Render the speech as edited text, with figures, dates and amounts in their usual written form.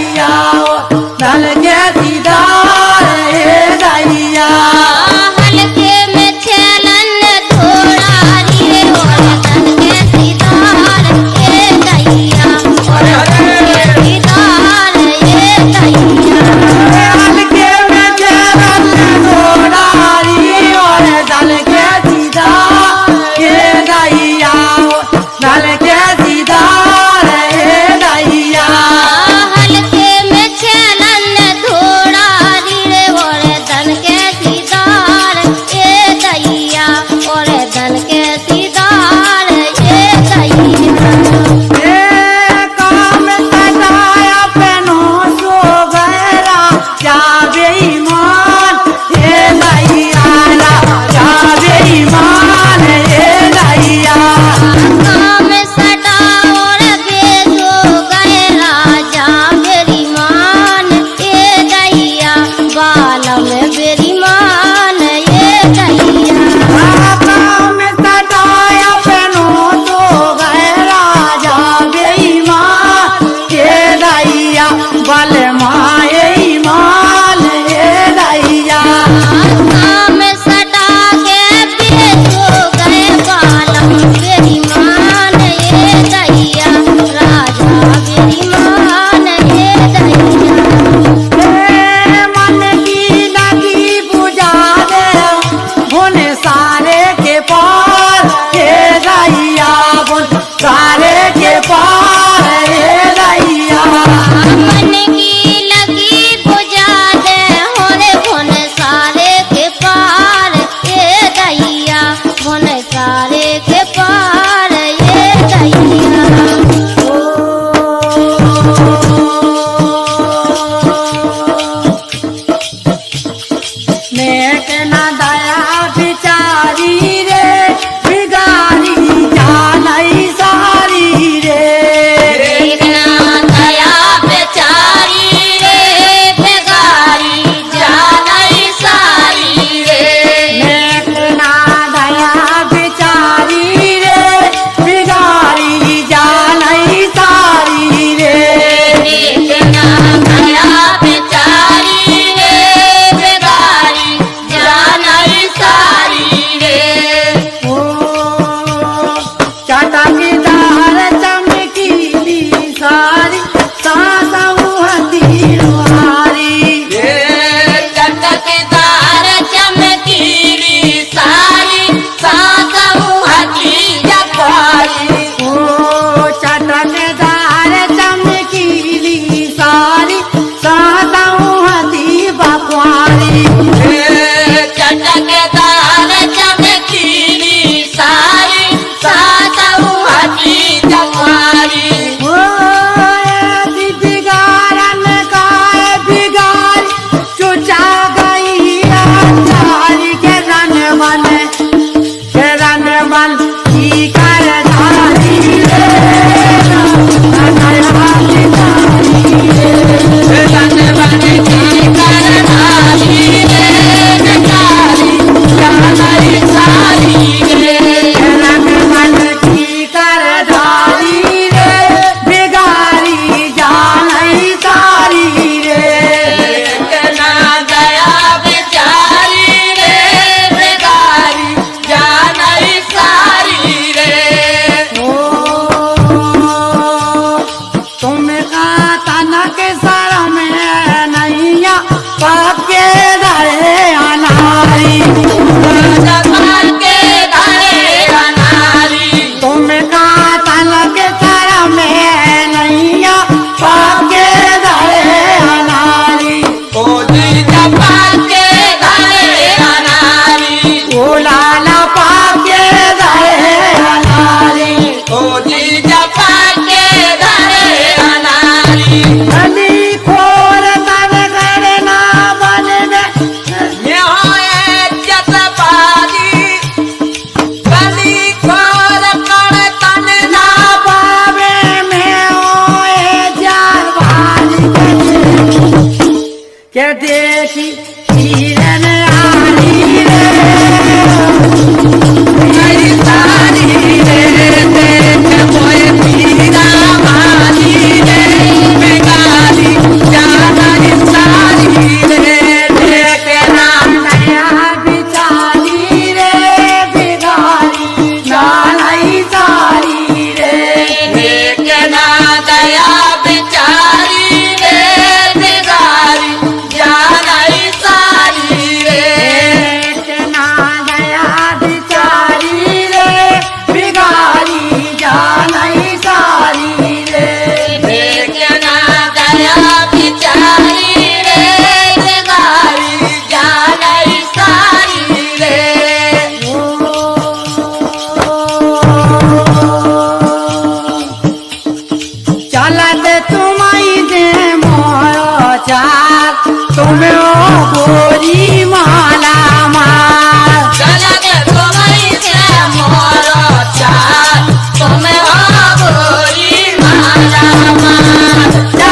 दैया दल के दीदार हे दैया हल्के में छलन थोड़ा रे और दल के दीदार हे दैया और दल के दीदार हे दैया हल्के में छलन थोड़ा रे और दल के दीदार हे दैया दल के दीदार हे दैया हल्के में छलन थोड़ा रे और दल के दीदार हे दैया और दल के दीदार हे दैया काम सजाया पेनो सो गहरा जावे ईमान हे दैया जावे ईमान हे दैया काम सटा और बेसो गए राजा मेरी मान ये दैया बालम मेरी मान ये दैया काम सजाया पेनो सो गहरा जावे ईमान हे दैया बल माए ईमान हे दैया काम सटा के बेसो गए बालम मेरी मान ये दैया राजा मेरी मान ये दैया मन की लगी बुझा दे होने सारे के पार हे दैया बोल सारे के पार हे दैया मन की लगी बुझा दे होने होने सारे के पार ये दैया होने सारे के पार ये दैया नेक न दया बिचारी रे बिगारी जानई सारी रे देखना दया बेचारी रे बेगारी जानई सारी रे नेक ना दया बिचारी रे बिगारी जानई सारी रे देखना दया बेचारी रे बेगारी जानई सारी रे ओ चटकदार चमकीली सारी सासू हतीवारी चटकदार चमकीली सारी सासू हकी जपारी ओ चटकदार चमकीली सारी सासू हती बकवारी चटकदार चमकीली सारी सासू हकी जपारी ओ बिगाड़न का बिगाड़ चुचा गई आचारी के रन मन की कर धारी रे रन मन की कर धारी रे बिगारी जानई सारी रे देखना दया बेचारी रे बेगारी जानई सारी रे तुम का तनक सर में नैया पके रहे अनारी जबान के धारे अनारी तुम का तनक सर में नैया पके रहे अनारी जबान के धारे अनारी ओ लाला पाके रहे अनारी जबान के धारे अनारी अली खोर तन करना बन ना पावे में ओए जारवानी के देखी हिरन आली रे तुम्ही